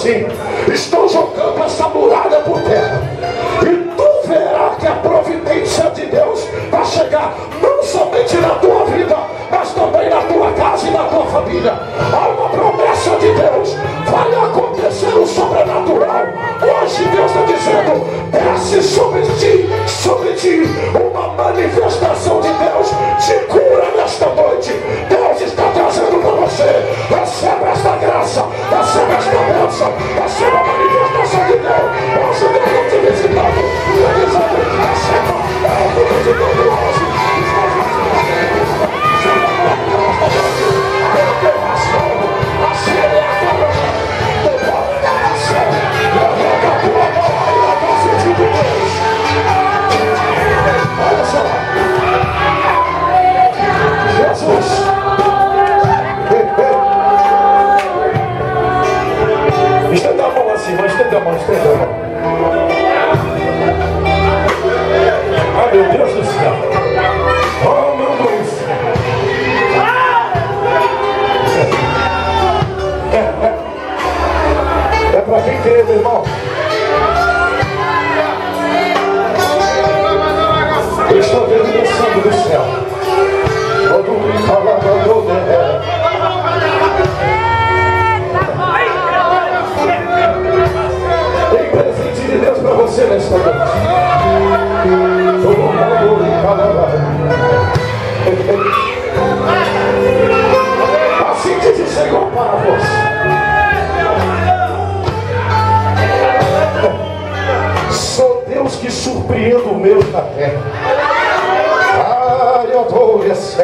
assim: estou jogando essa muralha por terra, e tu verás que a providência de Deus vai chegar não somente na tua vida, mas também na tua casa e na tua família. Há uma promessa de Deus, vai acontecer o sobrenatural. Hoje Deus está dizendo: desce sobre ti uma manifestação de Deus de cura nesta noite. Deus está trazendo para você. Receba esta graça, receba esta bênção, receba a manifestação de Deus. Hoje Deus está te visitando, dizendo: receba a cura de Deus hoje. Olha só, Jesus, estenda a mão assim, mas estenda a mão, estenda a mão. Ah, meu Deus do céu. Oh, meu Deus. É para quem crê, meu irmão. Eu estou vendo descendo do céu. Tem presente de Deus para você nesta noite. Assim diz o Senhor para você: sou Deus que surpreendo o meu na terra. Ai, eu dou essa.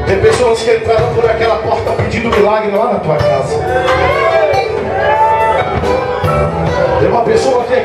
Tem pessoas que entraram por aquela porta pedindo milagre lá na tua casa. Tem uma pessoa que é